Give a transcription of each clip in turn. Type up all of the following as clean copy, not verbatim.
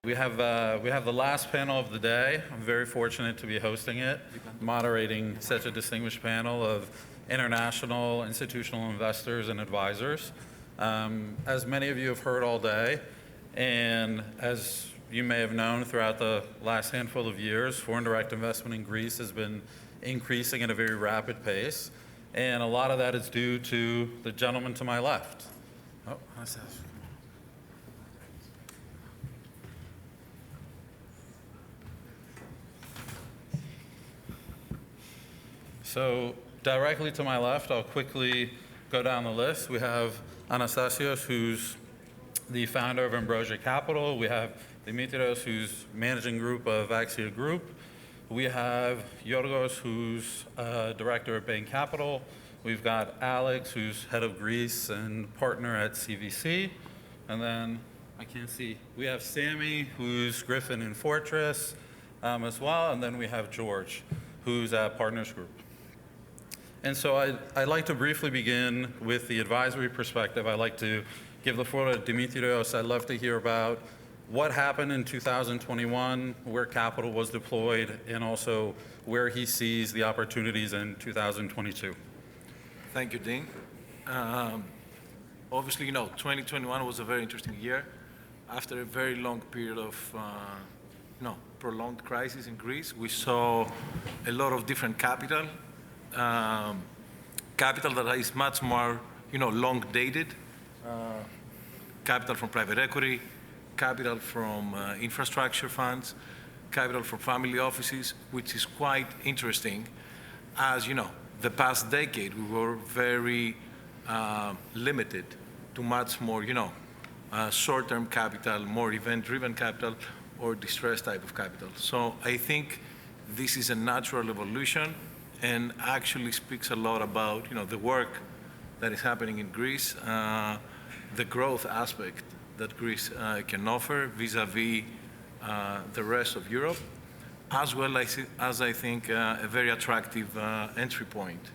We have the last panel of the day. I'm very fortunate to be hosting it, moderating such a distinguished panel of international institutional investors and advisors. As many of you have heard all day, and as you may have known throughout the last handful of years, foreign direct investment in Greece has been increasing at a very rapid pace, and a lot of that is due to the gentleman to my left. Oh, Anastasios. So directly to my left, I'll quickly go down the list. We have Anastasios, who's the founder of AMBROSIA Capital. We have Dimitrios, who's managing group of AXIA Group. We have Georgios, who's director of Bain Capital. We've got Alex, who's head of Greece and partner at CVC. And then, I can't see, we have Samy, who's Grifon and Fortress as well. And then we have George, who's at Partners Group. And so I'd like to briefly begin with the advisory perspective. I'd like to give the floor to Dimitrios. I'd love to hear about what happened in 2021, where capital was deployed, and also where he sees the opportunities in 2022. Thank you, Dean. Obviously, 2021 was a very interesting year. After a very long period of prolonged crisis in Greece, we saw a lot of different capital that is much more, long dated, capital from private equity, capital from infrastructure funds, capital from family offices, which is quite interesting. As the past decade, we were very limited to much more, short-term capital, more event-driven capital, or distressed type of capital. So I think this is a natural evolution and actually speaks a lot about, the work that is happening in Greece, the growth aspect that Greece can offer vis-a-vis the rest of Europe, as well as I think a very attractive entry point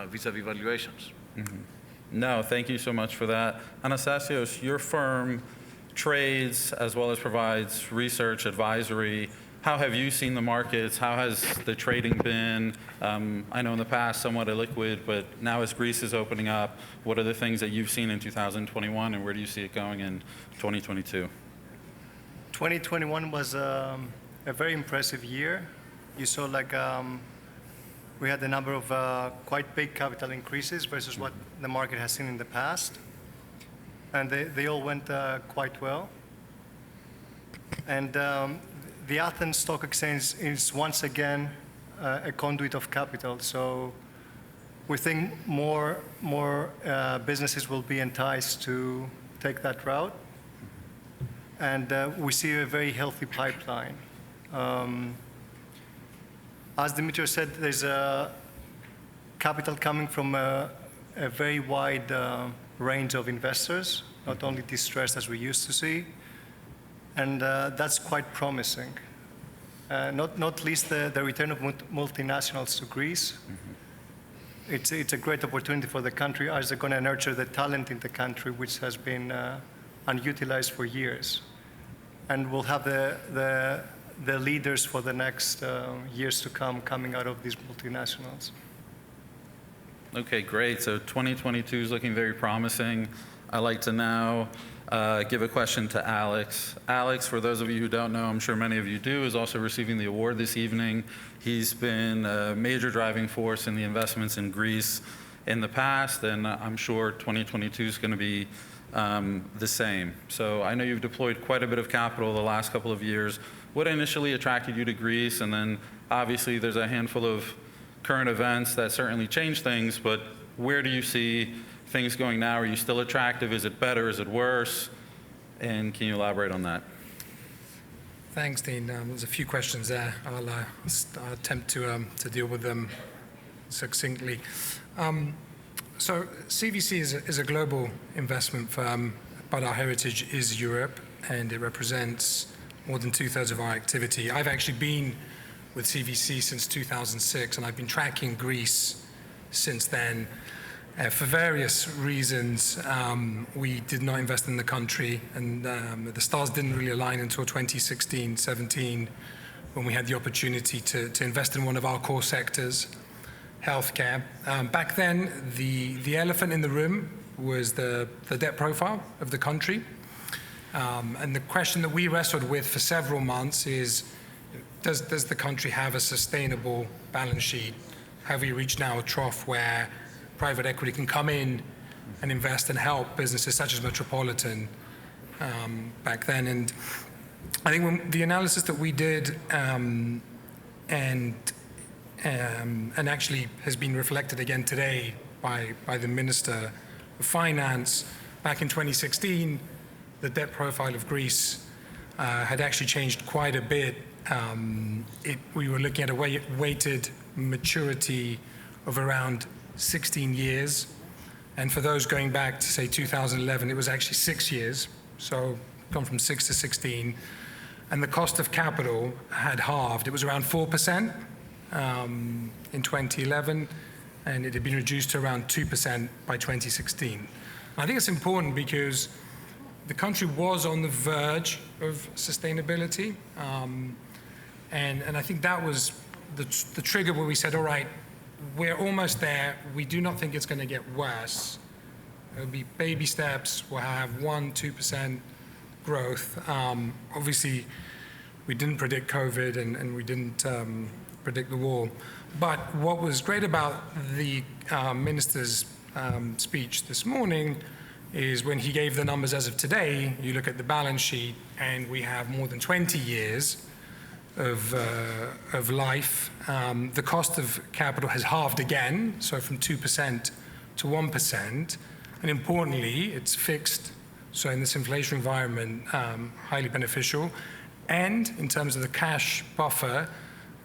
vis-a-vis valuations. Mm-hmm. No, thank you so much for that. Anastasios, your firm trades as well as provides research advisory. How have you seen the markets? How has the trading been? I know in the past somewhat illiquid, but now as Greece is opening up, what are the things that you've seen in 2021 and where do you see it going in 2022? 2021 was a very impressive year. You saw we had a number of quite big capital increases versus what the market has seen in the past. And they all went quite well. And the Athens Stock Exchange is once again a conduit of capital. So we think more businesses will be enticed to take that route. And we see a very healthy pipeline. As Dimitrios said, there's capital coming from a very wide range of investors, not only distressed as we used to see. And that's quite promising. Not least the return of multinationals to Greece. Mm-hmm. It's a great opportunity for the country as they're going to nurture the talent in the country, which has been unutilized for years. And we'll have the leaders for the next years to come coming out of these multinationals. Okay, great. So 2022 is looking very promising. I'd like to now give a question to Alex. Alex, for those of you who don't know, I'm sure many of you do, is also receiving the award this evening. He's been a major driving force in the investments in Greece in the past, and I'm sure 2022 is going to be the same. So I know you've deployed quite a bit of capital the last couple of years. What initially attracted you to Greece? And then obviously there's a handful of current events that certainly change things, but where do you see things going now? Are you still attractive? Is it better? Is it worse? And can you elaborate on that? Thanks, Dean. There's a few questions there. I'll attempt to deal with them succinctly. So CVC is a global investment firm, but our heritage is Europe, and it represents more than 2/3 of our activity. I've actually been with CVC since 2006, and I've been tracking Greece since then. For various reasons, we did not invest in the country, and the stars didn't really align until 2016-17, when we had the opportunity to invest in one of our core sectors, healthcare. Back then, the elephant in the room was the debt profile of the country. And the question that we wrestled with for several months is, does the country have a sustainable balance sheet? Have we reached now a trough where private equity can come in and invest and help businesses such as Metropolitan back then? And I think when the analysis that we did and actually has been reflected again today by the Minister of Finance, back in 2016, the debt profile of Greece had actually changed quite a bit. We were looking at a weighted maturity of around 16 years. And for those going back to, say, 2011, it was actually 6 years. So gone from 6 to 16. And the cost of capital had halved. It was around 4% in 2011, and it had been reduced to around 2% by 2016. And I think it's important because the country was on the verge of sustainability. And I think that was the trigger where we said, all right, we're almost there. We do not think it's going to get worse. It'll be baby steps. We'll have 1-2% growth. Obviously, we didn't predict COVID and we didn't predict the war. But what was great about the minister's speech this morning is when he gave the numbers as of today, you look at the balance sheet and we have more than 20 years of life. The cost of capital has halved again, so from 2% to 1%. And importantly, it's fixed, so in this inflation environment, highly beneficial. And in terms of the cash buffer,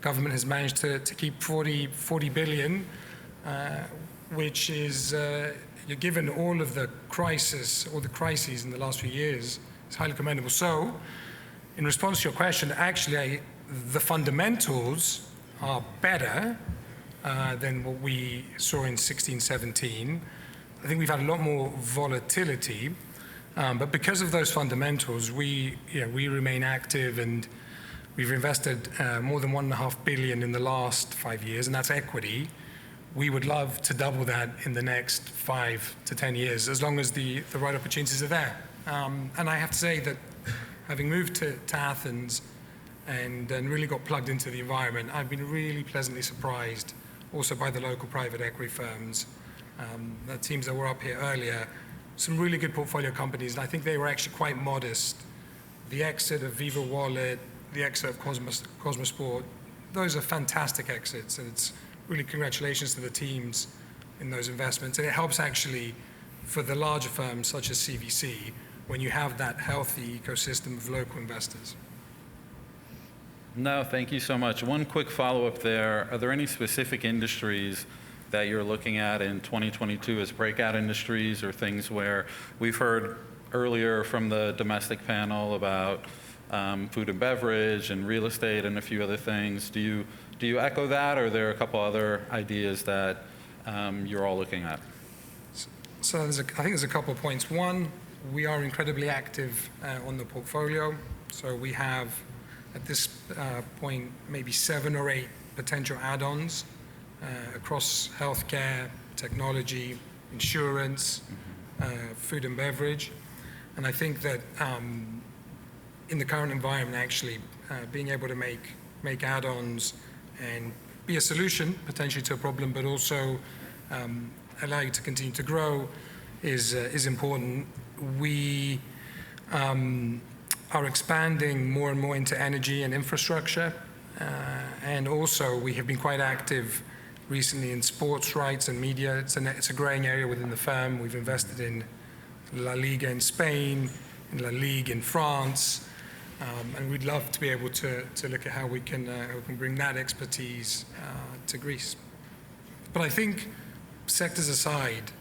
government has managed to keep 40 billion, which is, given all of the crises in the last few years, it's highly commendable. So, in response to your question, actually, the fundamentals are better than what we saw in 16-17. I think we've had a lot more volatility, but because of those fundamentals, we remain active, and we've invested more than 1.5 billion in the last 5 years, and that's equity. We would love to double that in the next 5 to 10 years, as long as the right opportunities are there. And I have to say that having moved to Athens and really got plugged into the environment, I've been really pleasantly surprised also by the local private equity firms, the teams that were up here earlier, some really good portfolio companies, and I think they were actually quite modest. The exit of Viva Wallet, the exit of Cosmosport, those are fantastic exits, and it's really congratulations to the teams in those investments. And it helps actually for the larger firms such as CVC when you have that healthy ecosystem of local investors. No, thank you so much. One quick follow-up there. Are there any specific industries that you're looking at in 2022 as breakout industries, or things where we've heard earlier from the domestic panel about food and beverage and real estate and a few other things? Do you echo that, or are there a couple other ideas that you're all looking at? So I think there's a couple of points. One, we are incredibly active on the portfolio. So we have, at this point, maybe 7 or 8 potential add-ons across healthcare, technology, insurance, food and beverage. And I think that in the current environment, actually, being able to make add-ons and be a solution potentially to a problem, but also allow you to continue to grow is important. We are expanding more and more into energy and infrastructure, and also we have been quite active recently in sports rights and media. It's a growing area within the firm. We've invested in La Liga in Spain, in La Ligue in France, and we'd love to be able to look at how we can bring that expertise to Greece. But I think, sectors aside,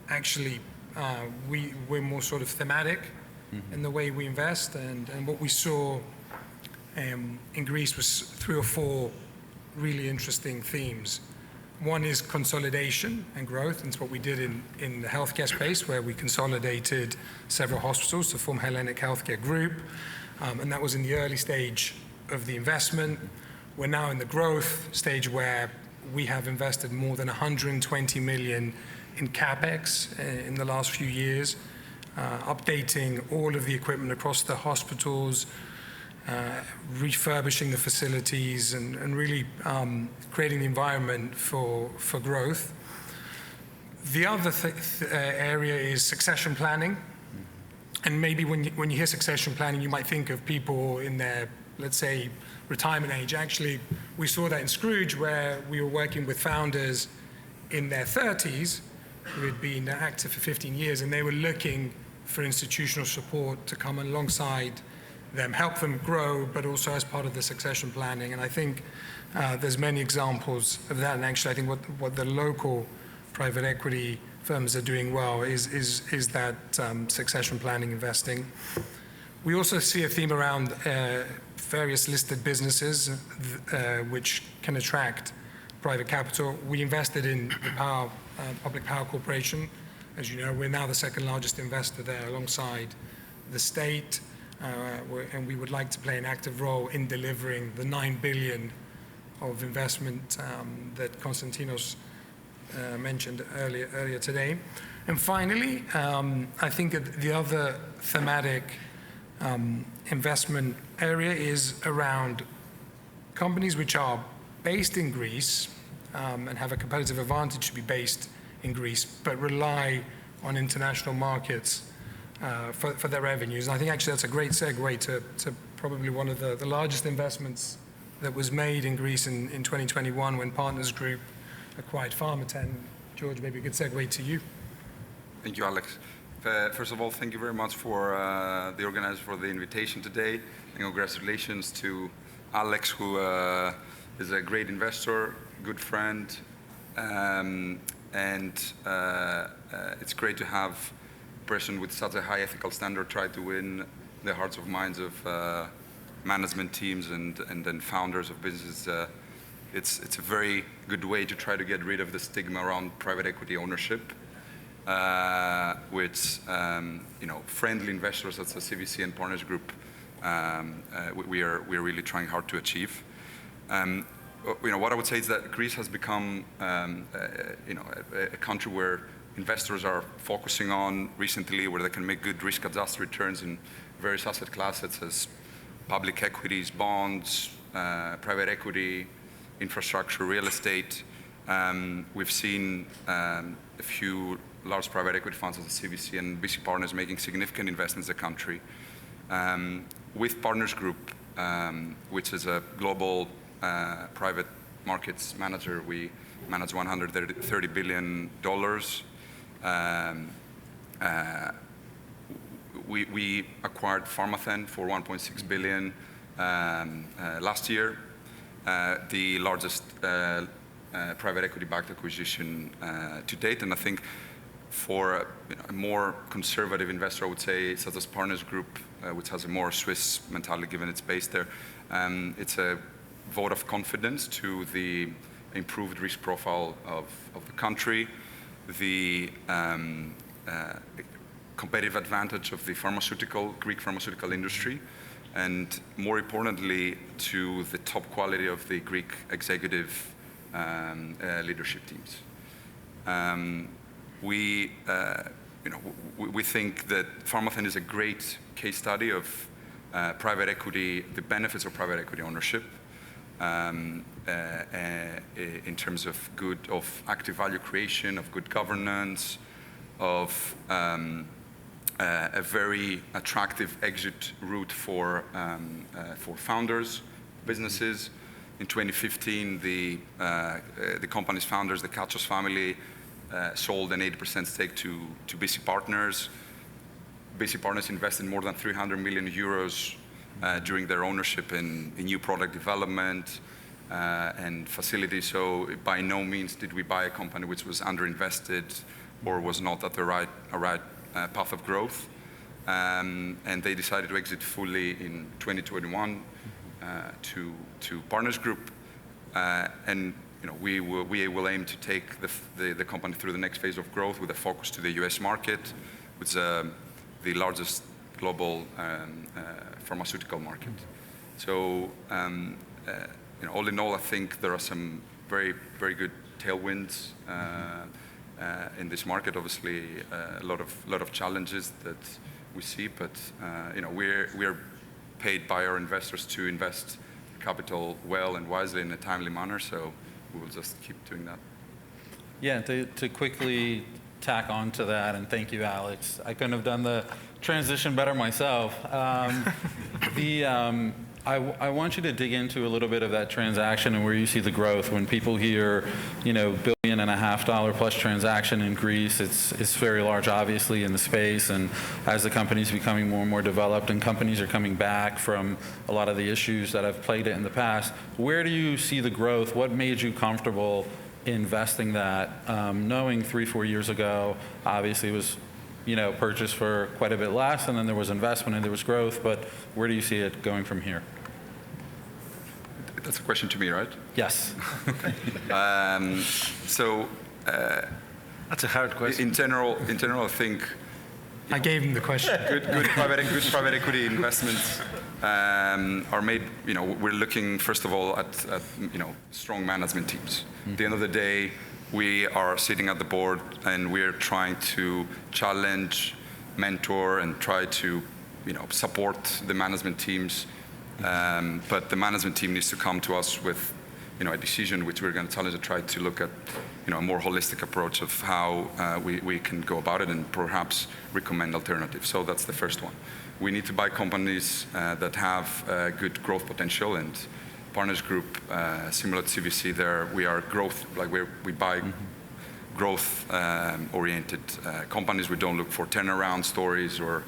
actually, we're more sort of thematic in the way we invest, and what we saw in Greece was 3 or 4 really interesting themes. One is consolidation and growth, and it's what we did in the healthcare space, where we consolidated several hospitals to form Hellenic Healthcare Group, and that was in the early stage of the investment. We're now in the growth stage, where we have invested more than 120 million in CapEx in the last few years, updating all of the equipment across the hospitals, refurbishing the facilities, and really creating the environment for growth. The other area is succession planning. And maybe when you hear succession planning, you might think of people in their, let's say, retirement age. Actually, we saw that in Scrooge, where we were working with founders in their 30s who had been active for 15 years, and they were looking for institutional support to come alongside them, help them grow, but also as part of the succession planning. And I think there's many examples of that. And actually, I think what the local private equity firms are doing well is that succession planning investing. We also see a theme around various listed businesses which can attract private capital. We invested in the Public Power Corporation. As you know, we're now the second largest investor there alongside the state. And we would like to play an active role in delivering the 9 billion of investment that Konstantinos mentioned earlier today. And finally, I think the other thematic investment area is around companies which are based in Greece and have a competitive advantage to be based in Greece, but rely on international markets for their revenues. And I think actually that's a great segue to probably one of the largest investments that was made in Greece in 2021, when Partners Group acquired Pharmathen. George, maybe a good segue to you. Thank you, Alex. First of all, thank you very much for the organizer for the invitation today. And congratulations to Alex, who is a great investor, good friend, and it's great to have a person with such a high ethical standard try to win the hearts and minds of management teams and then founders of businesses. It's a very good way to try to get rid of the stigma around private equity ownership, which friendly investors such as CVC and Partners Group, we're really trying hard to achieve. What I would say is that Greece has become a country where investors are focusing on recently, where they can make good risk-adjusted returns in various asset classes such as public equities, bonds, private equity, infrastructure, real estate. We've seen a few large private equity funds such as CVC and BC Partners making significant investments in the country. With Partners Group, which is a global private markets manager, we manage $130 billion. We acquired Pharmathen for 1.6 billion last year, the largest private equity-backed acquisition to date. And I think for a more conservative investor, I would say, such as Partners Group, which has a more Swiss mentality given its base there, it's a vote of confidence to the improved risk profile of the country, the competitive advantage of the Greek pharmaceutical industry, and more importantly, to the top quality of the Greek executive leadership teams. We think that Pharmathen is a great case study of private equity, the benefits of private equity ownership, in terms of active value creation, of good governance, of a very attractive exit route for founders, businesses. In 2015, the company's founders, the Katsos family, sold an 80% stake to BC Partners. BC Partners invested more than 300 million euros during their ownership in new product development and facilities. So by no means did we buy a company which was underinvested or was not at the right path of growth. And they decided to exit fully in 2021 to Partners Group. And we will aim to take the company through the next phase of growth with a focus to the US market, which is the largest global pharmaceutical market. So, all in all, I think there are some very, very good tailwinds in this market. Obviously, a lot of challenges that we see, but we're paid by our investors to invest capital well and wisely in a timely manner. So we will just keep doing that. Yeah, to quickly tack on to that, and thank you, Alex. I couldn't have done the transition better myself. I want you to dig into a little bit of that transaction and where you see the growth. When people hear, $1.5 billion plus transaction in Greece, it's very large, obviously, in the space. And as the company's becoming more and more developed and companies are coming back from a lot of the issues that have plagued it in the past, where do you see the growth? What made you comfortable investing that, knowing 3-4 years ago, obviously it was purchased for quite a bit less, and then there was investment and there was growth, but where do you see it going from here? That's a question to me, right? Yes. Okay. That's a hard question. In general, I think I gave him the question. good private equity investments are made. We're looking first of all at strong management teams. At the end of the day, we are sitting at the board and we're trying to challenge, mentor, and try to support the management teams. But the management team needs to come to us with a decision which we're going to challenge and try to look at a more holistic approach of how we can go about it and perhaps recommend alternatives. So that's the first one. We need to buy companies that have good growth potential, and Partners Group, similar to CVC, there we are growth, like we buy growth oriented companies. We don't look for turnaround stories or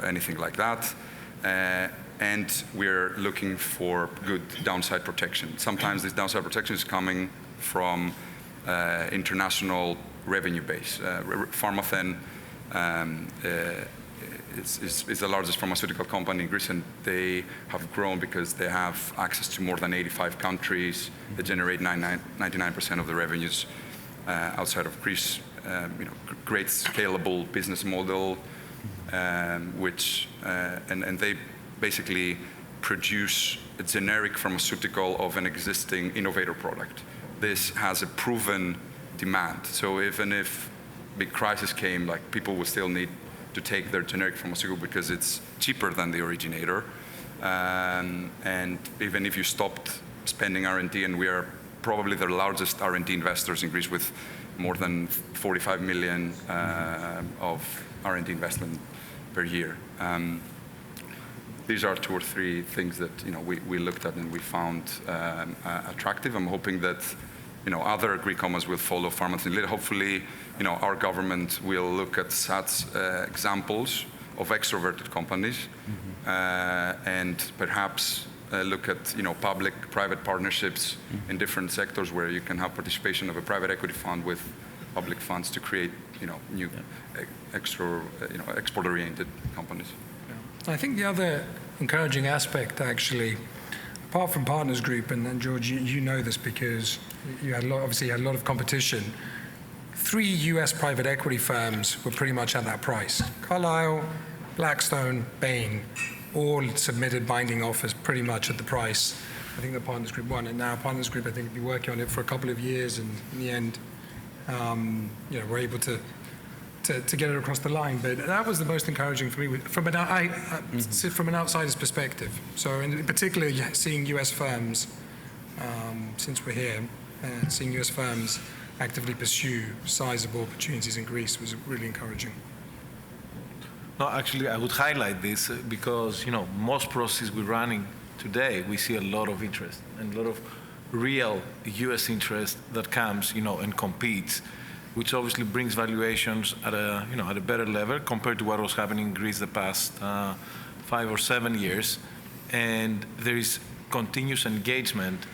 anything like that. And we're looking for good downside protection. Sometimes this downside protection is coming from international revenue base. Pharmathen is the largest pharmaceutical company in Greece, and they have grown because they have access to more than 85 countries. They generate 99% of the revenues outside of Greece. Great scalable business model, which and they basically produce a generic pharmaceutical of an existing innovator product. This has a proven demand. So even if big crisis came, like people would still need to take their generic pharmaceutical because it's cheaper than the originator. And even if you stopped spending R&D, and we are probably the largest R&D investors in Greece with more than 45 million of R&D investment per year. These are 2 or 3 things that we looked at and we found attractive. I'm hoping that other Greek companies will follow Pharmathen. Hopefully, our government will look at such examples of extroverted companies and perhaps look at public-private partnerships in different sectors where you can have participation of a private equity fund with public funds to create new export-oriented companies. I think the other encouraging aspect, actually, apart from Partners Group, and then George, you know this because you had obviously had a lot of competition. 3 US private equity firms were pretty much at that price. Carlyle, Blackstone, Bain, all submitted binding offers pretty much at the price. I think the Partners Group won it. Now Partners Group, I think, will be working on it for a couple of years, and in the end, we're able to get it across the line. But that was the most encouraging for me from an outsider's perspective. So in particular, seeing US firms, since we're here, seeing US firms actively pursue sizable opportunities in Greece was really encouraging. No, actually, I would highlight this because, most processes we're running today, we see a lot of interest and a lot of real US interest that comes, and competes, which obviously brings valuations at a better level compared to what was happening in Greece the past 5 or 7 years. And there is continuous engagement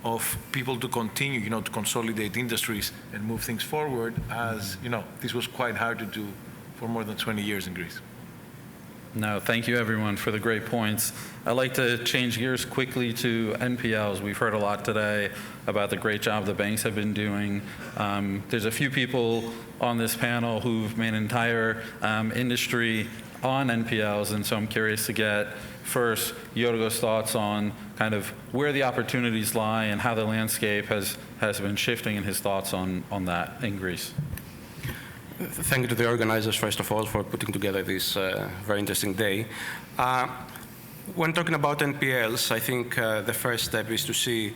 of people to continue, to consolidate industries and move things forward, as, this was quite hard to do for more than 20 years in Greece. No, thank you everyone for the great points. I'd like to change gears quickly to NPLs. We've heard a lot today about the great job the banks have been doing. There's a few people on this panel who've made an entire industry on NPLs, and so I'm curious to get first Georgios' thoughts on kind of where the opportunities lie and how the landscape has been shifting, and his thoughts on that in Greece. Thank you to the organizers, first of all, for putting together this very interesting day. When talking about NPLs, I think the first step is to see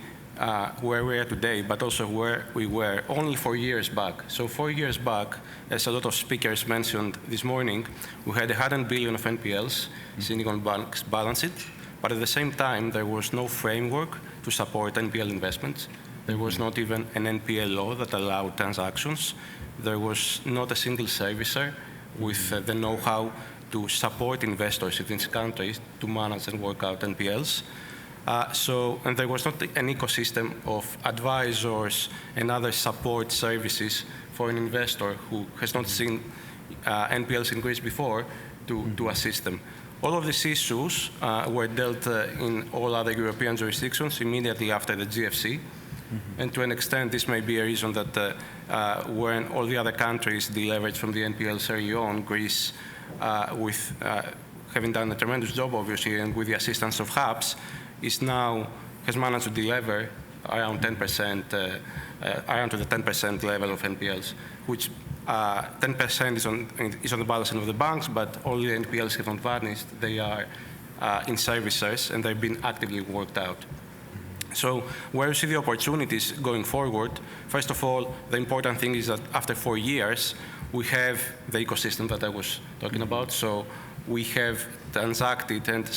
where we are today, but also where we were only 4 years back. So 4 years back, as a lot of speakers mentioned this morning, we had 100 billion of NPLs sitting on banks' balance sheet, but at the same time, there was no framework to support NPL investments. There was not even an NPL law that allowed transactions. There was not a single servicer with the know-how to support investors in these countries to manage and work out NPLs. And there was not an ecosystem of advisors and other support services for an investor who has not seen NPLs in Greece before to assist them. All of these issues were dealt in all other European jurisdictions immediately after the GFC. And to an extent, this may be a reason that when all the other countries deleveraged from the NPLs early on, Greece, with having done a tremendous job, obviously, and with the assistance of hubs, has managed to delever around 10%, around to the 10% level of NPLs, which 10% is on the balance sheet of the banks, but all the NPLs have not vanished. They are in servicers, and they've been actively worked out. So where we see the opportunities going forward, first of all, the important thing is that after 4 years, we have the ecosystem that I was talking about. So we have transacted, and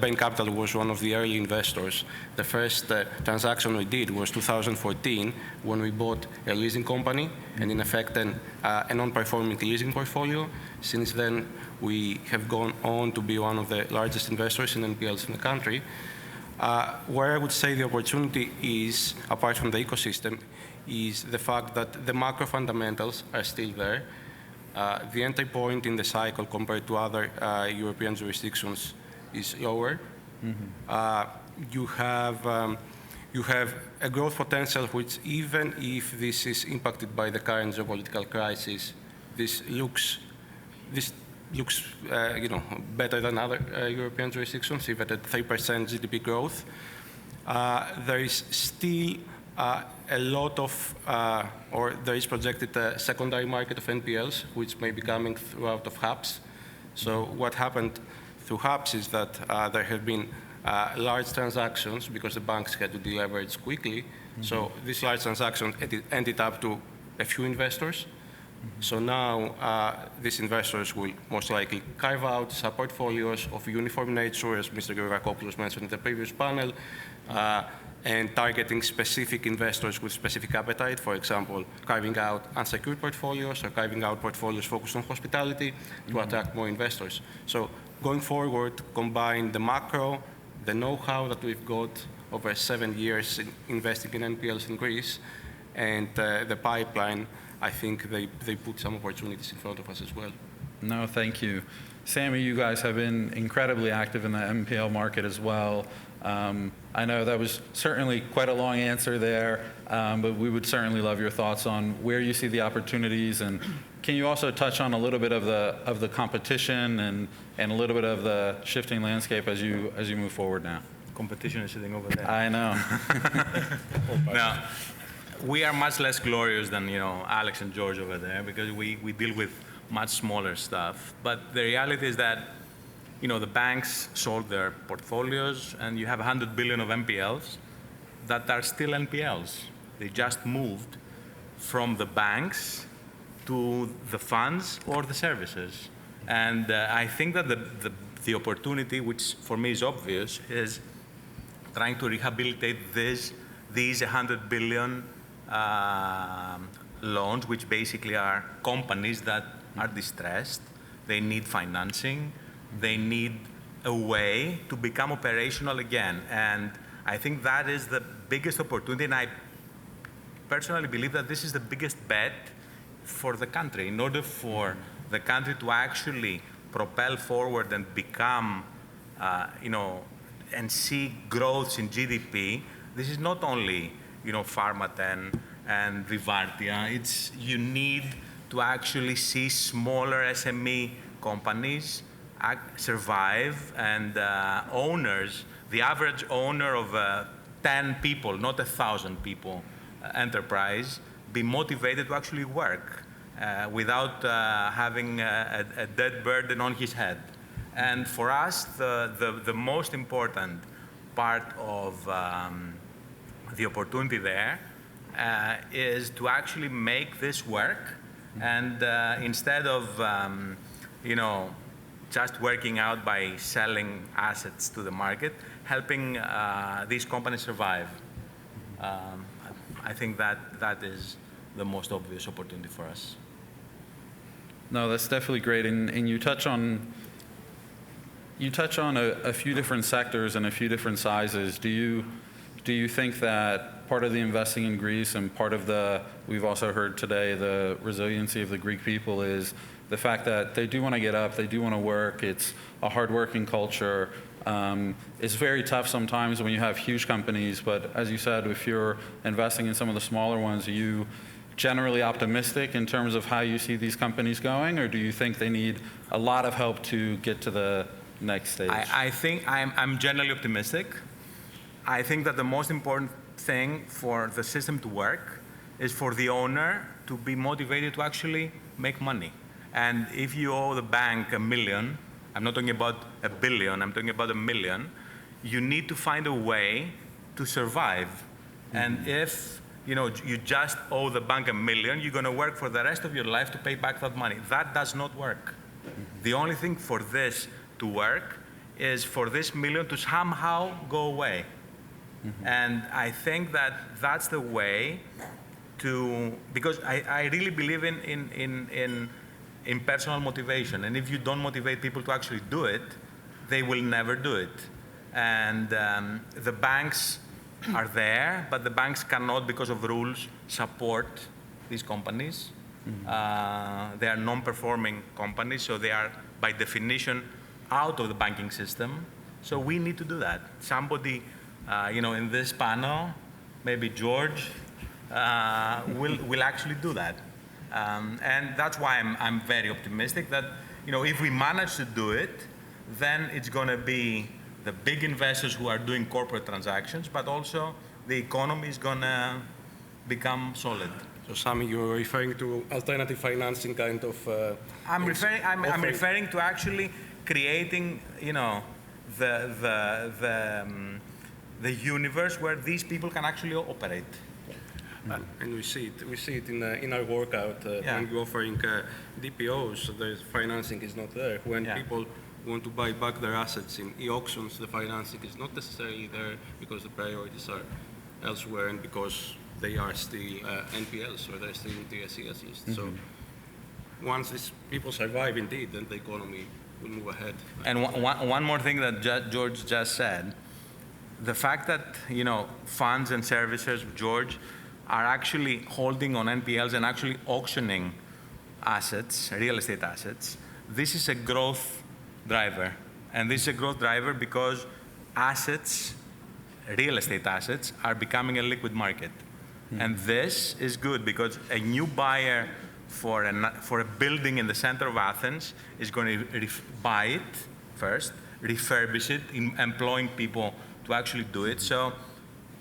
Bain Capital was one of the early investors. The first transaction we did was 2014, when we bought a leasing company, and in effect then a non-performing leasing portfolio. Since then, we have gone on to be one of the largest investors in NPLs in the country. Where I would say the opportunity is, apart from the ecosystem, is the fact that the macro fundamentals are still there. The entry point in the cycle compared to other European jurisdictions is lower. You have a growth potential which, even if this is impacted by the current geopolitical crisis, this looks better than other European jurisdictions, even at 3% GDP growth. There is still a lot of, or there is projected a secondary market of NPLs, which may be coming throughout of hubs. So what happened through hubs is that there have been large transactions because the banks had to deleverage quickly. So these large transactions ended up to a few investors. So now these investors will most likely carve out sub-portfolios of uniform nature, as Mr. Georgios mentioned in the previous panel, and targeting specific investors with specific appetite, for example, carving out unsecured portfolios or carving out portfolios focused on hospitality to attract more investors. So going forward, combine the macro, the know-how that we've got over 7 years in investing in NPLs in Greece, and the pipeline. I think they put some opportunities in front of us as well. No, thank you. Samy, you guys have been incredibly active in the NPL market as well. I know that was certainly quite a long answer there, but we would certainly love your thoughts on where you see the opportunities, and can you also touch on a little bit of the competition and a little bit of the shifting landscape as you move forward now? Competition is sitting over there. I know. Now, we are much less glorious than Alex and George over there, because we deal with much smaller stuff. But the reality is that the banks sold their portfolios, and you have 100 billion of NPLs that are still NPLs. They just moved from the banks to the funds or the services. And I think that the opportunity, which for me is obvious, is trying to rehabilitate these 100 billion loans, which basically are companies that are distressed. They need financing. They need a way to become operational again. And I think that is the biggest opportunity. And I personally believe that this is the biggest bet for the country. In order for the country to actually propel forward and become, and see growths in GDP, this is not only, Pharmathen and Vivartia. You need to actually see smaller SME companies survive, and owners, the average owner of 10 people, not 1,000 people enterprise, be motivated to actually work without having a dead burden on his head. And for us, the most important part of the opportunity there is to actually make this work, and instead of just working out by selling assets to the market, helping these companies survive. I think that is the most obvious opportunity for us. No, that's definitely great, and you touch on a few different sectors and a few different sizes. Do you think that part of the investing in Greece and part of we've also heard today, the resiliency of the Greek people is the fact that they do want to get up, they do want to work, it's a hard-working culture. It's very tough sometimes when you have huge companies, but as you said, if you're investing in some of the smaller ones, are you generally optimistic in terms of how you see these companies going, or do you think they need a lot of help to get to the next stage? I think I'm generally optimistic. I think that the most important thing for the system to work is for the owner to be motivated to actually make money. And if you owe the bank $1 million, I'm not talking about $1 billion, I'm talking about $1 million, you need to find a way to survive. Mm-hmm. And if you just owe the bank $1 million, you're going to work for the rest of your life to pay back that money. That does not work. Mm-hmm. The only thing for this to work is for this $1 million to somehow go away. Mm-hmm. And I think that that's the way because I really believe in personal motivation. And if you don't motivate people to actually do it, they will never do it. And the banks are there, but the banks cannot, because of rules, support these companies. Mm-hmm. They are non-performing companies, so they are, by definition, out of the banking system. So we need to do that. Somebody, in this panel, maybe George, will actually do that. And that's why I'm very optimistic that, if we manage to do it, then it's going to be the big investors who are doing corporate transactions, but also the economy is going to become solid. So, Samy, you're referring to alternative financing kind of... I'm referring to actually creating, the universe where these people can actually operate. And we see it in our workout when we're offering DPOs, the financing is not there. When people want to buy back their assets in e-auctions, the financing is not necessarily there because the priorities are elsewhere and because they are still NPLs or they're still in TSE at least. Mm-hmm. So once these people survive indeed, then the economy will move ahead. And one more thing that George just said, the fact that, funds and servicers, George, are actually holding on NPLs and actually auctioning assets, real estate assets, this is a growth driver. And this is a growth driver because assets, real estate assets, are becoming a liquid market. Mm-hmm. And this is good because a new buyer for a building in the center of Athens is going to buy it first, refurbish it, employing people to actually do it. So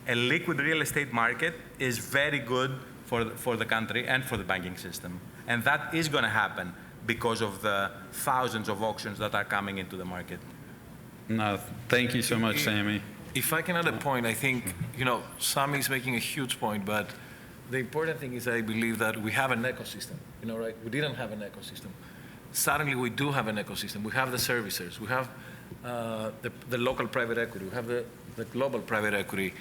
a liquid real estate market is very good for the country and for the banking system. And that is going to happen because of the thousands of auctions that are coming into the market. No, thank you so much, Samy. If I can add a point, I think, Samy is making a huge point, but the important thing is I believe that we have an ecosystem, right? We didn't have an ecosystem. Suddenly we do have an ecosystem. We have the servicers. We have the local private equity. We have the global private equity.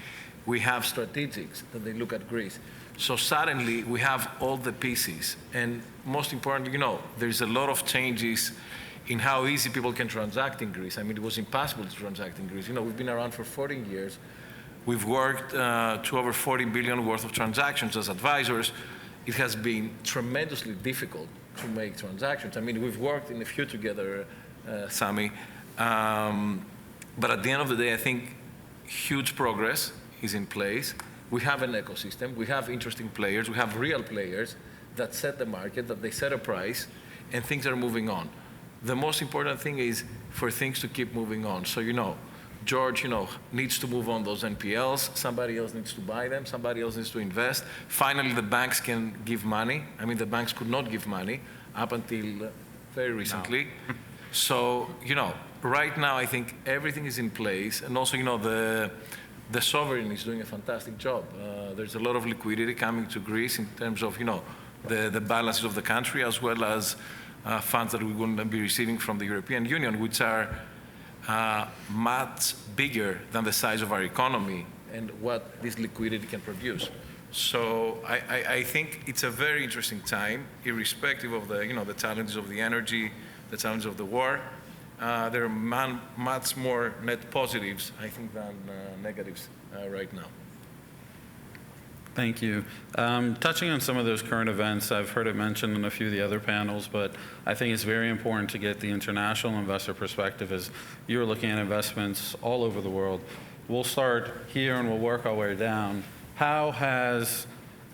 We have strategics that they look at Greece. So suddenly we have all the pieces. And most importantly, there's a lot of changes in how easy people can transact in Greece. I mean, it was impossible to transact in Greece. We've been around for 14 years. We've worked to over 40 billion worth of transactions as advisors. It has been tremendously difficult to make transactions. I mean, we've worked in a few together Samy. But at the end of the day, I think huge progress is in place. We have an ecosystem. We have interesting players. We have real players that set the market, that they set a price, and things are moving on. The most important thing is for things to keep moving on. So, George, needs to move on those NPLs. Somebody else needs to buy them. Somebody else needs to invest. Finally, the banks can give money. I mean, the banks could not give money up until very recently. No. So, right now, I think everything is in place. And also, the sovereign is doing a fantastic job. There's a lot of liquidity coming to Greece in terms of, the balances of the country, as well as funds that we will be receiving from the European Union, which are much bigger than the size of our economy and what this liquidity can produce. So I think it's a very interesting time, irrespective of the challenges of the energy, the challenges of the war. There are much more net positives, I think, than negatives right now. Thank you. Touching on some of those current events, I've heard it mentioned in a few of the other panels, but I think it's very important to get the international investor perspective as you're looking at investments all over the world. We'll start here and we'll work our way down. How has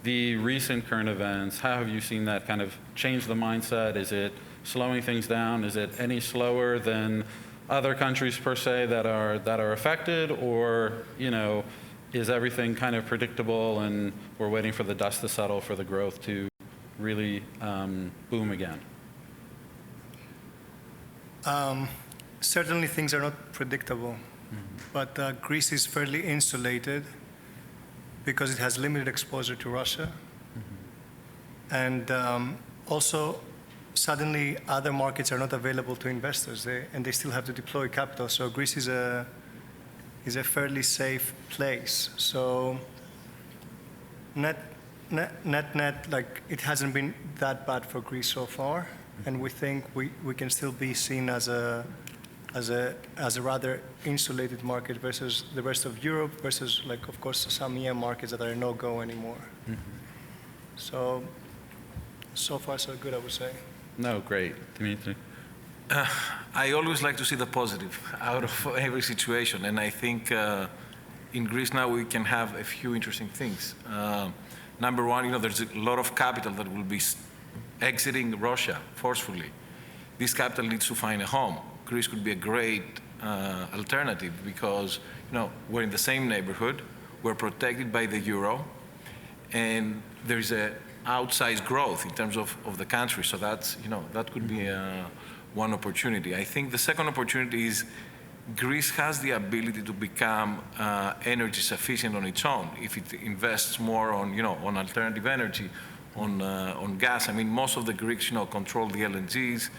the recent current events, how have you seen that kind of change the mindset? Is it slowing things down? Is it any slower than other countries per se that are affected, or is everything kind of predictable and we're waiting for the dust to settle for the growth to really boom again? Certainly things are not predictable, but Greece is fairly insulated because it has limited exposure to Russia. And also, suddenly other markets are not available to investors, and they still have to deploy capital. So Greece is a fairly safe place. So net, like, it hasn't been that bad for Greece so far, and we think we can still be seen as a rather insulated market versus the rest of Europe, versus, like, of course, some EM markets that are no-go anymore. So far so good, I would say. No, great. Dimitri? I always like to see the positive out of every situation, and I think in Greece now we can have a few interesting things. Number one, there's a lot of capital that will be exiting Russia forcefully. This capital needs to find a home. Greece could be a great alternative because we're in the same neighborhood, we're protected by the euro, and there's a outsized growth in terms of the country. So that's, that could be one opportunity. I think the second opportunity is Greece has the ability to become energy sufficient on its own if it invests more on, on alternative energy, on gas. I mean, most of the Greeks, control the LNGs.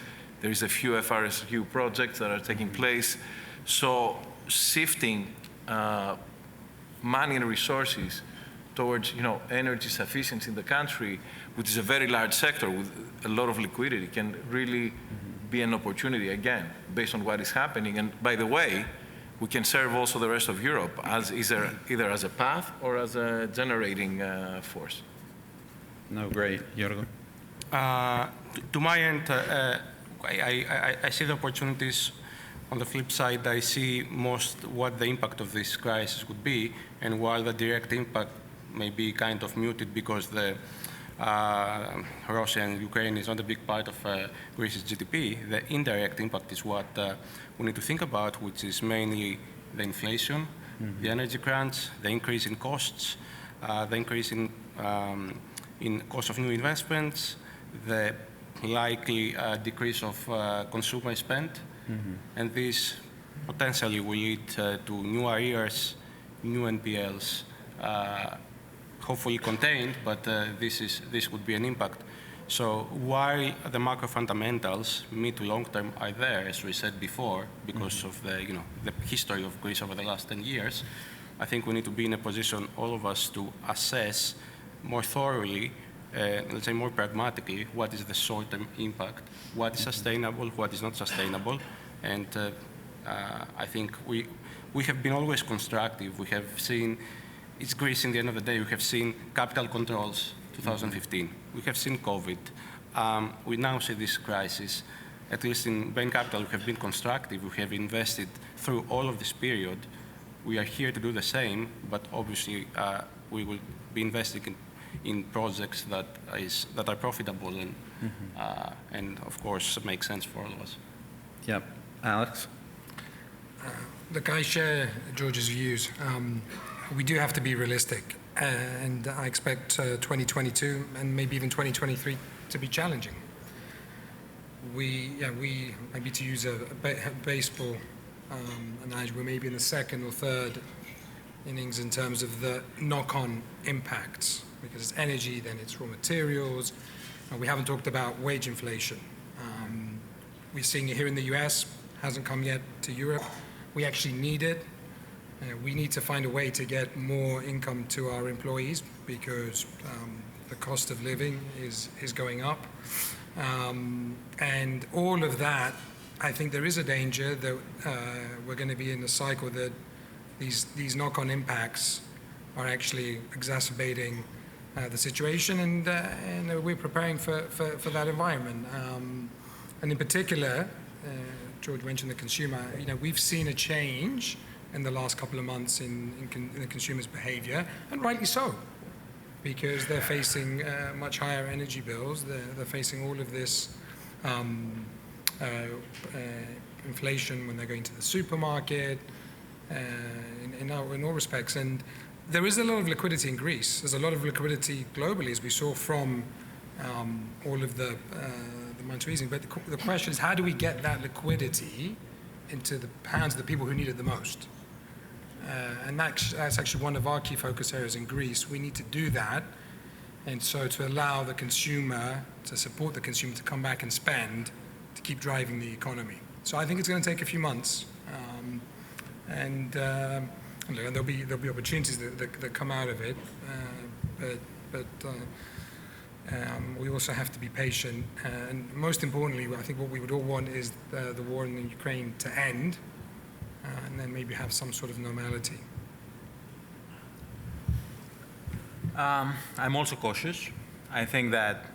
There is a few FRSU projects that are taking place. So shifting money and resources towards, energy sufficiency in the country, which is a very large sector with a lot of liquidity, can really be an opportunity again, based on what is happening. And by the way, we can serve also the rest of Europe as either as a path or as a generating force. No, great. Georgios? To my end, I see the opportunities. On the flip side, I see most what the impact of this crisis would be, and while the direct impact may be kind of muted because the Russia and Ukraine is not a big part of Greece's GDP, the indirect impact is what we need to think about, which is mainly the inflation, the energy crunch, the increase in costs, the increase in cost of new investments, the likely decrease of consumer spend, and this potentially will lead to new arrears, new NPLs, hopefully contained, but this would be an impact. So while the macro fundamentals, mid to long term, are there, as we said before, because of the history of Greece over the last 10 years, I think we need to be in a position, all of us, to assess more thoroughly, let's say more pragmatically, what is the short-term impact, what is sustainable, what is not sustainable, and I think we have been always constructive. We have seen, it's Greece in the end of the day, we have seen capital controls, 2015. We have seen COVID. We now see this crisis. at least in Bain Capital, we have been constructive. We have invested through all of this period. We are here to do the same, but obviously we will be investing in projects that are profitable and of course make sense for all of us. Yep. Alex? Look, I share George's views. We do have to be realistic, and I expect 2022 and maybe even 2023 to be challenging. We maybe to use a baseball analogy, we're maybe in the second or third innings in terms of the knock-on impacts, because it's energy, then it's raw materials. We haven't talked about wage inflation. We're seeing it here in the US, hasn't come yet to Europe. We actually need it. We need to find a way to get more income to our employees because the cost of living is going up. And all of that, I think there is a danger that we're going to be in a cycle that these knock-on impacts are actually exacerbating the situation, and we're preparing for that environment. And in particular, George mentioned the consumer. We've seen a change in the last couple of months in the consumer's behavior, and rightly so, because they're facing much higher energy bills. They're facing all of this inflation when they're going to the supermarket, in all respects. And there is a lot of liquidity in Greece. There's a lot of liquidity globally, as we saw from all of the monetary easing. But the question is, how do we get that liquidity into the hands of the people who need it the most? And that's actually one of our key focus areas in Greece. We need to do that. And so to allow the consumer, to support the consumer to come back and spend, to keep driving the economy. So I think it's going to take a few months. And there'll be opportunities that come out of it. But we also have to be patient. And most importantly, I think what we would all want is the war in Ukraine to end, and then maybe have some sort of normality. I'm also cautious. I think that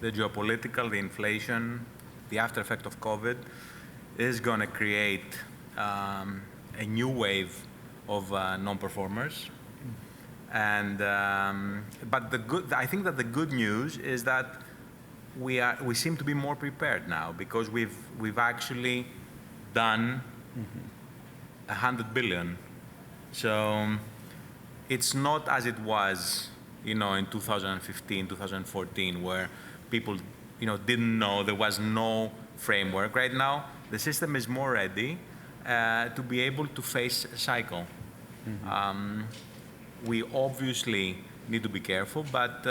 the geopolitical, the inflation, the after effect of COVID is going to create a new wave of non-performers. And but I think that the good news is that we seem to be more prepared now, because we've actually done 100 billion. So it's not as it was, in 2015, 2014, where people, didn't know, there was no framework. Right now, the system is more ready to be able to face a cycle. We obviously need to be careful, but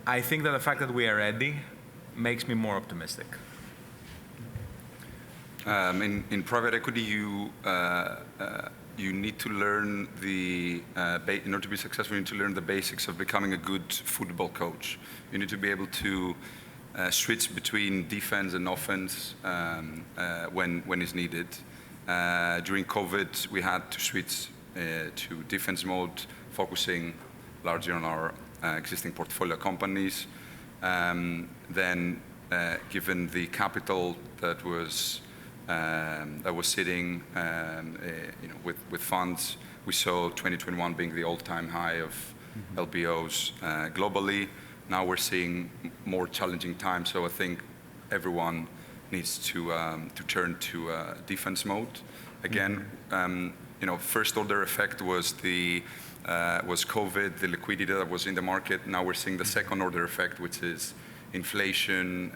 I think that the fact that we are ready makes me more optimistic. In private equity, you need to learn in order to be successful, you need to learn the basics of becoming a good football coach. You need to be able to switch between defense and offense when it's needed. During COVID, we had to switch to defense mode, focusing largely on our existing portfolio companies. Then, given the capital that was sitting, with funds, we saw 2021 being the all-time high of LBOs globally. Now we're seeing more challenging times, so I think everyone needs to turn to defense mode again. First order effect was was COVID, the liquidity that was in the market. Now we're seeing the second order effect, which is inflation,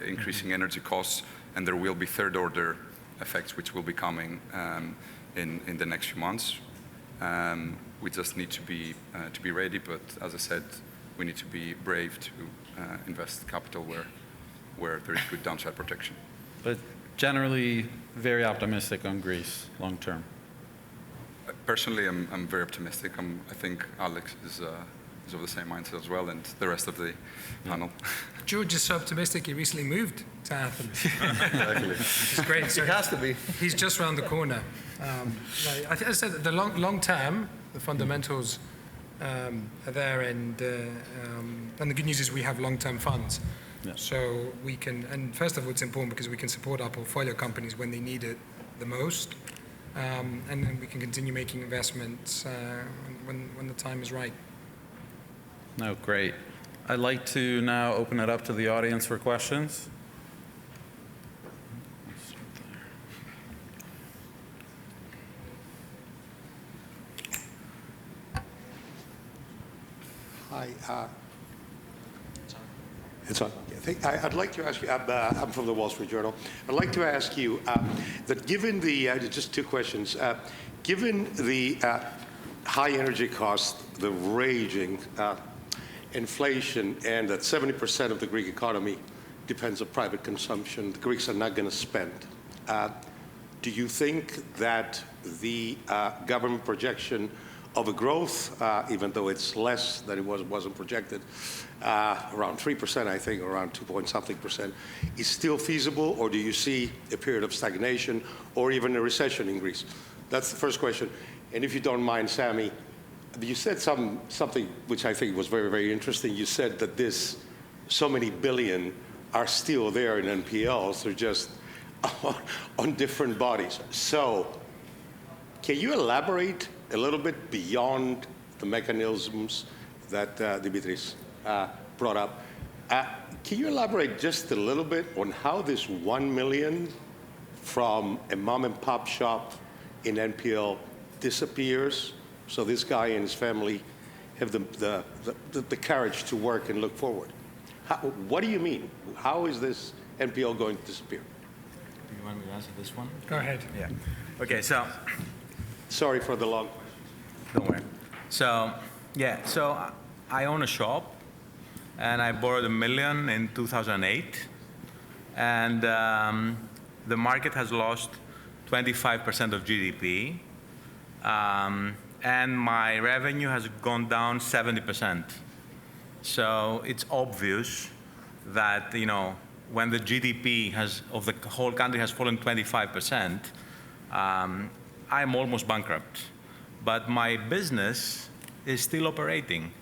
increasing energy costs, and there will be third order effects which will be coming in the next few months. We just need to be ready, but as I said, we need to be brave to invest capital where there is good downside protection. But generally, very optimistic on Greece long term. Personally, I'm very optimistic. I think Alex is of the same mindset as well, and the rest of the panel. George is so optimistic, he recently moved to Athens. Exactly. It's great. So it has to be. He's just around the corner. I said that the long term, the fundamentals are there, and the good news is we have long-term funds. So we can, and first of all, it's important because we can support our portfolio companies when they need it the most, and then we can continue making investments when the time is right. No, great. I'd like to now open it up to the audience for questions. Hi. It's on. I'd like to ask you, I'm from the Wall Street Journal. I'd like to ask you that given the, just two questions, given the high energy costs, the raging inflation, and that 70% of the Greek economy depends on private consumption, the Greeks are not going to spend. Do you think that the government projection of a growth, even though it's less than it wasn't projected, around 3%, I think, or around 2-point-something%, is still feasible, or do you see a period of stagnation or even a recession in Greece? That's the first question. And if you don't mind, Samy, you said something which I think was very, very interesting. You said that so many billion are still there in NPLs. They're just on different bodies. So can you elaborate a little bit beyond the mechanisms that Dimitrios brought up? Can you elaborate just a little bit on how this 1 million from a mom and pop shop in NPL disappears, so this guy and his family have the courage to work and look forward? What do you mean? How is this NPL going to disappear? Do you want me to answer this one? Go ahead. Yeah. Okay, so Sorry for the long question. don't worry. So, yeah, so I own a shop, and I borrowed $1 million in 2008, and the market has lost 25% of GDP, and my revenue has gone down 70%. So it's obvious that, you know, when the GDP of the whole country has fallen 25%, I'm almost bankrupt. But my business is still operating,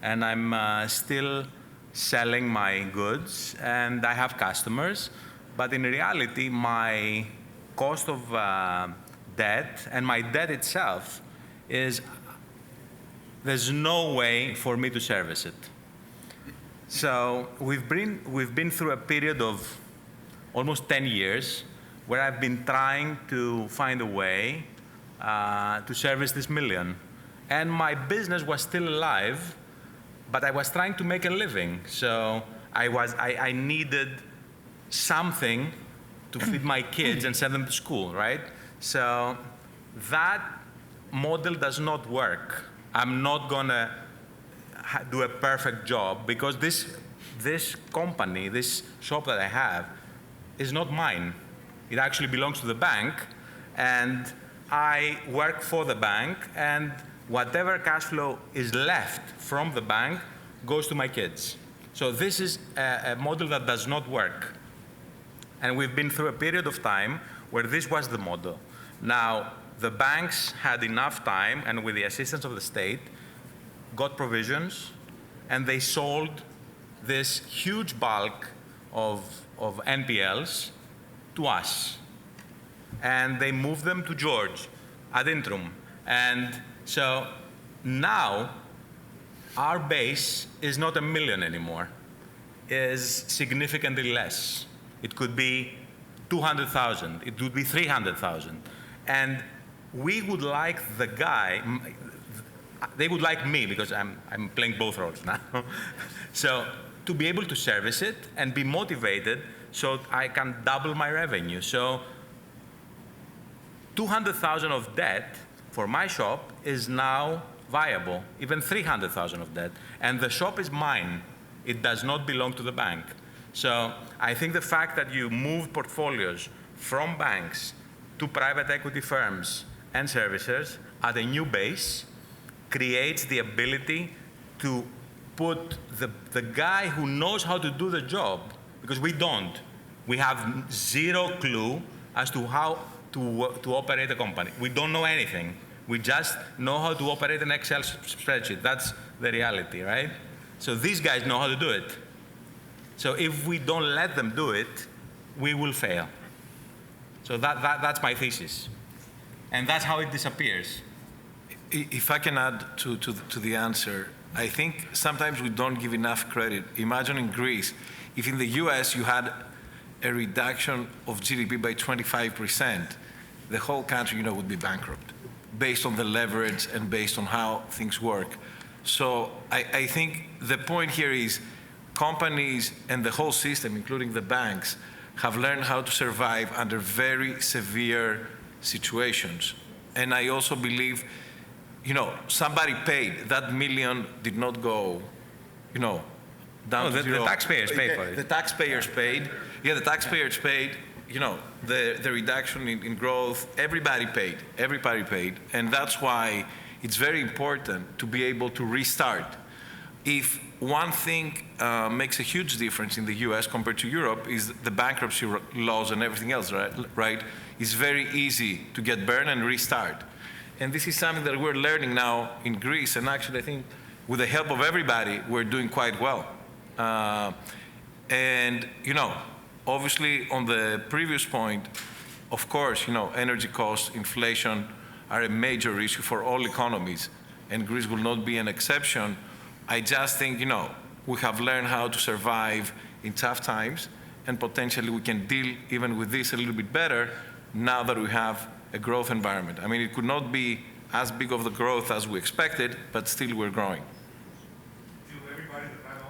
and I'm still selling my goods, and I have customers. But in reality, my cost of debt and my debt itself there's no way for me to service it. So we've been through a period of almost 10 years where I've been trying to find a way to service this $1 million. And my business was still alive, but I was trying to make a living. So I needed something to feed my kids and send them to school, right? So that model does not work. I'm not gonna do a perfect job because this company, this shop that I have, is not mine. It actually belongs to the bank, and I work for the bank, and whatever cash flow is left from the bank goes to my kids. So this is a model that does not work. And we've been through a period of time where this was the model. Now, the banks had enough time, and with the assistance of the state, got provisions, and they sold this huge bulk of NPLs to us. And they moved them to George ad interim. And so now our base is not $1 million anymore, is significantly less. It could be 200,000, it would be 300,000. And we would like the guy, they would like me because I'm playing both roles now. So to be able to service it and be motivated so I can double my revenue. So 200,000 of debt for my shop is now viable, even 300,000 of debt. And the shop is mine. It does not belong to the bank. So I think the fact that you move portfolios from banks to private equity firms and servicers at a new base creates the ability to put the guy who knows how to do the job, because we don't. We have zero clue as to how to operate a company. We don't know anything. We just know how to operate an Excel spreadsheet. That's the reality, right? So these guys know how to do it. So if we don't let them do it, we will fail. So that's my thesis. And that's how it disappears. If I can add to the answer, I think sometimes we don't give enough credit. Imagine in Greece, if in the US you had a reduction of GDP by 25%, the whole country, would be bankrupt, based on the leverage and based on how things work. So I think the point here is companies and the whole system, including the banks, have learned how to survive under very severe situations. And I also believe, somebody paid. That million did not go, down to zero. The taxpayers paid for it. The taxpayers paid. Yeah, the taxpayers paid. The reduction in growth, everybody paid. And that's why it's very important to be able to restart. If one thing makes a huge difference in the US compared to Europe is the bankruptcy laws and everything else, right? It's very easy to get burned and restart. And this is something that we're learning now in Greece, and actually I think with the help of everybody, we're doing quite well. And, obviously on the previous point, of course, energy costs, inflation are a major issue for all economies, and Greece will not be an exception. I just think, we have learned how to survive in tough times, and potentially we can deal even with this a little bit better now that we have a growth environment. I mean, it could not be as big of the growth as we expected, but still we're growing. Do everybody in the panel,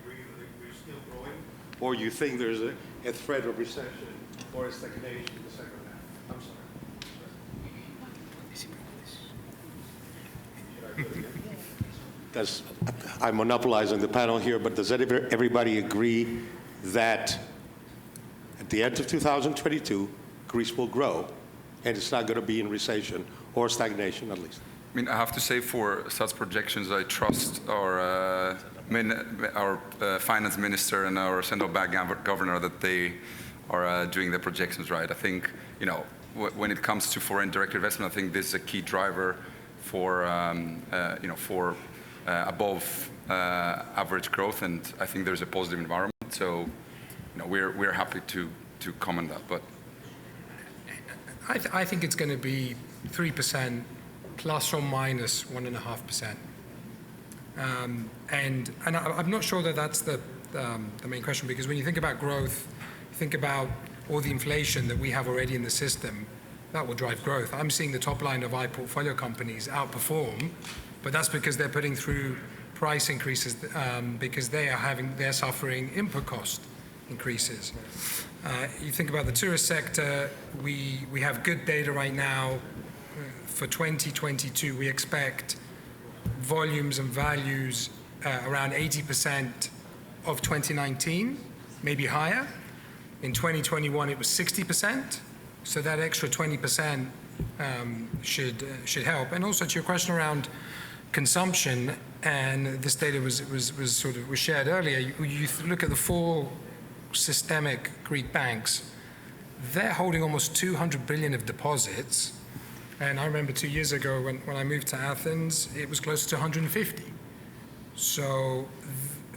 agree that we're still growing? Or you think there's a threat of recession or a stagnation in the second half? I'm sorry. I'm monopolizing the panel here, but does everybody agree that at the end of 2022, Greece will grow, and it's not going to be in recession or stagnation, at least? I mean, I have to say, for such projections, I trust our finance minister and our central bank governor that they are doing the projections right. I think, when it comes to foreign direct investment, I think this is a key driver for, for above average growth, and I think there's a positive environment. So, we're happy to comment that. But I think it's going to be 3% plus or minus 1.5%. And I'm not sure that that's the main question, because when you think about growth, think about all the inflation that we have already in the system, that will drive growth. I'm seeing the top line of our portfolio companies outperform, but that's because they're putting through price increases because they're suffering input cost increases. You think about the tourist sector, we have good data right now. For 2022, we expect volumes and values around 80% of 2019, maybe higher. In 2021, it was 60%. So that extra 20% should help. And also to your question around consumption, and this data was shared earlier. You look at the four systemic Greek banks, they're holding almost 200 billion of deposits. And I remember 2 years ago when I moved to Athens, it was closer to 150. So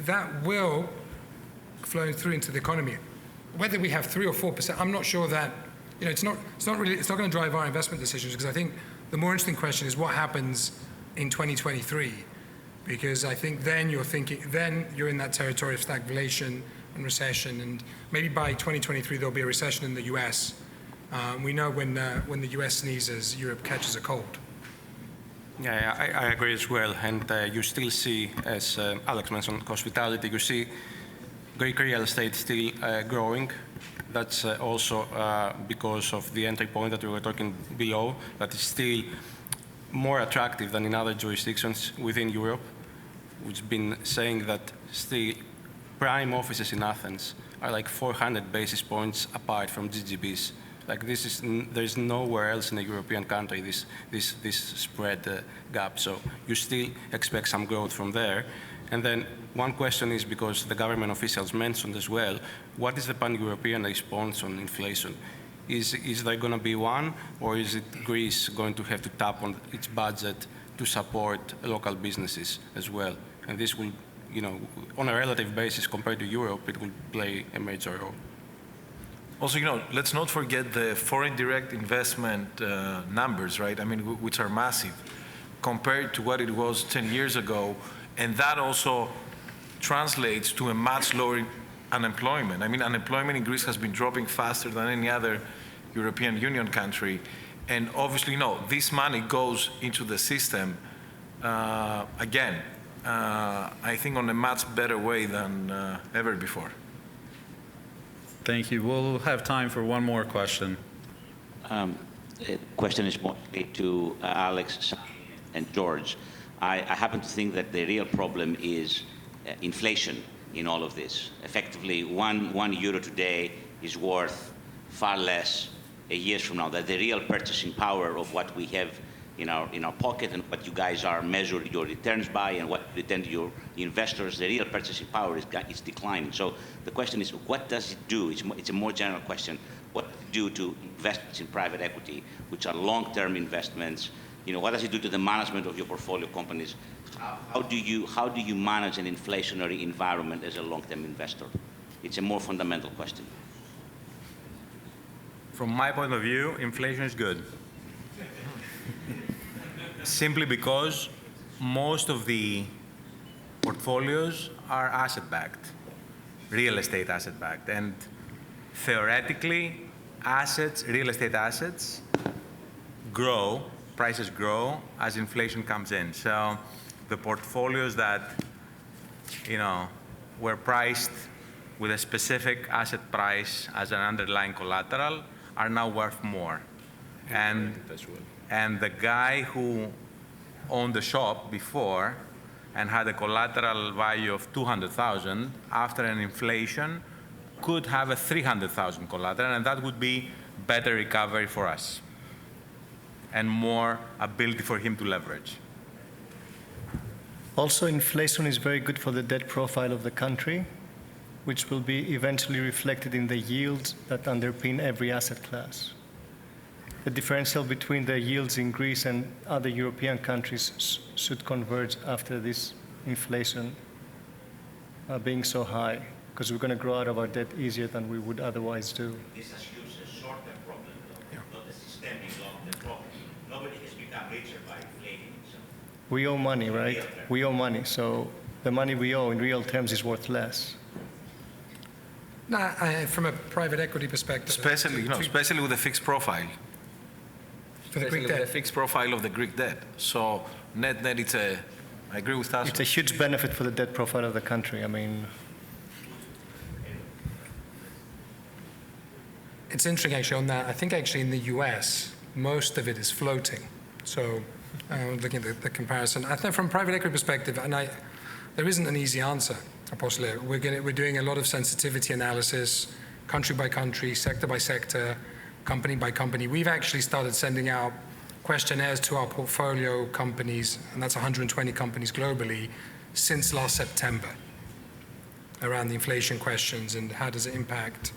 that will flow through into the economy. Whether we have 3 or 4%, I'm not sure that, it's not going to drive our investment decisions, because I think the more interesting question is what happens in 2023, because I think then you're in that territory of stagflation and recession, and maybe by 2023 there'll be a recession in the US. We know when the US sneezes, Europe catches a cold. Yeah, I agree as well. And you still see, as Alex mentioned, hospitality, you see Greek real estate still growing. That's also because of the entry point that we were talking below, that is still more attractive than in other jurisdictions within Europe, which have been saying that still prime offices in Athens are like 400 basis points apart from GGBs. Like there's nowhere else in a European country this spread gap. So you still expect some growth from there. And then one question is, because the government officials mentioned as well, what is the pan-European response on inflation? Is there going to be one, or is it Greece going to have to tap on its budget to support local businesses as well? And this will on a relative basis compared to Europe, it will play a major role. Also, let's not forget the foreign direct investment numbers, right? I mean, which are massive compared to what it was 10 years ago. And that also translates to a much lower unemployment. I mean, unemployment in Greece has been dropping faster than any other European Union country. And obviously, this money goes into the system, again, I think on a much better way than ever before. Thank you. We'll have time for one more question. The question is mostly to Alex, Samy, and George. I happen to think that the real problem is inflation in all of this. Effectively, one euro today is worth far less a year from now. That the real purchasing power of what we have in our pocket and what you guys are measuring your returns by and what return to your investors, the real purchasing power is declining. So the question is, what does it do? It's a more general question. What does it do to investments in private equity, which are long-term investments? What does it do to the management of your portfolio companies? How do you manage an inflationary environment as a long-term investor? It's a more fundamental question. From my point of view, inflation is good. Simply because most of the portfolios are asset-backed, real estate asset-backed. And theoretically, real estate assets grow, prices grow as inflation comes in. So the portfolios that, were priced with a specific asset price as an underlying collateral are now worth more. And the guy who owned the shop before and had a collateral value of 200,000 after an inflation could have a 300,000 collateral, and that would be better recovery for us and more ability for him to leverage. Also, inflation is very good for the debt profile of the country, which will be eventually reflected in the yields that underpin every asset class. The differential between the yields in Greece and other European countries should converge after this inflation being so high, because we're going to grow out of our debt easier than we would otherwise do. This assumes a short-term problem, though, not a systemic long-term problem. Nobody has become richer by inflating. So we owe money, right? We owe money, so the money we owe in real terms is worth less. No, from a private equity perspective, especially with a fixed profile. For the Greek The debt. fixed profile of the Greek debt. So net, I agree with Tassos. It's a huge benefit for the debt profile of the country. I mean, it's interesting actually on that. I think actually in the US, most of it is floating. So looking at the comparison, I think from a private equity perspective, and there isn't an easy answer, Apostolos. We're doing a lot of sensitivity analysis, country by country, sector by sector, company by company. We've actually started sending out questionnaires to our portfolio companies, and that's 120 companies globally, since last September, around the inflation questions and how does it impact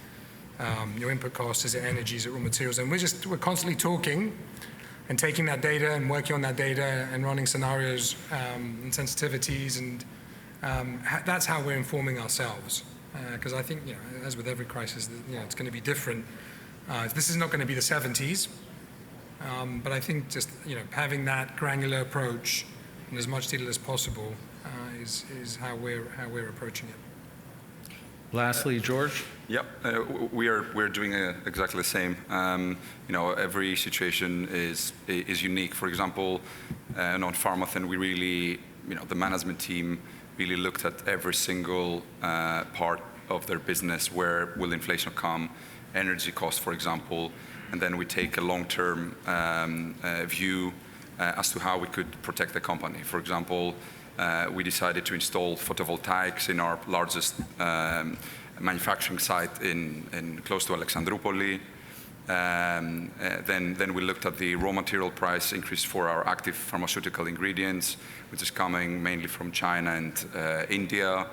your input costs, is it energy, is it raw materials? And we're constantly talking and taking that data and working on that data and running scenarios and sensitivities, and that's how we're informing ourselves. Because I think, as with every crisis, it's going to be different. This is not going to be the 70s, but I think just having that granular approach and as much detail as possible is how we're approaching it. Lastly, George. Yep, we're doing exactly the same. Every situation is unique. For example, on Pharmathen, we really, the management team really looked at every single part of their business. Where will inflation come? Energy costs, for example, and then we take a long-term view as to how we could protect the company. For example, we decided to install photovoltaics in our largest manufacturing site in close to Alexandroupolis. Then we looked at the raw material price increase for our active pharmaceutical ingredients, which is coming mainly from China and India.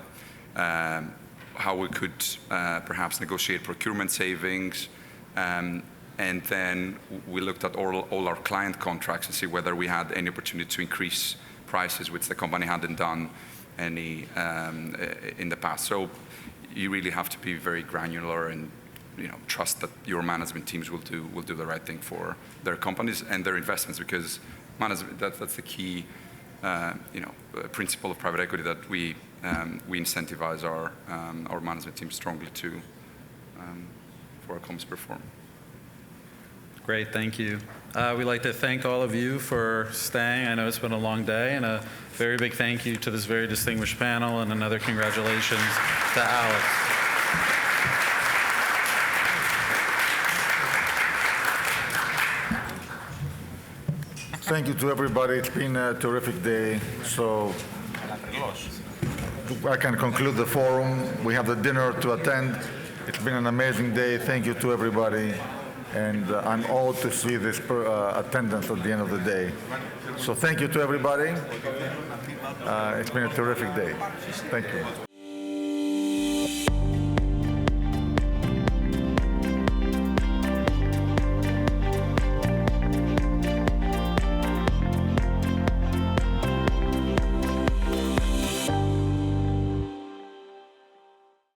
How we could perhaps negotiate procurement savings. And then we looked at all our client contracts and see whether we had any opportunity to increase prices, which the company hadn't done. any in the past. So you really have to be very granular and trust that your management teams will do the right thing for their companies and their investments, because that's the key principle of private equity, that we incentivize our management team strongly for our companies to perform. Great, thank you. We'd like to thank all of you for staying. I know it's been a long day, and a very big thank you to this very distinguished panel, and another congratulations to Alex. Thank you to everybody. It's been a terrific day. So I can conclude the forum. We have the dinner to attend. It's been an amazing day. Thank you to everybody. And I'm awed to see this attendance at the end of the day. So thank you to everybody. It's been a terrific day. Thank you.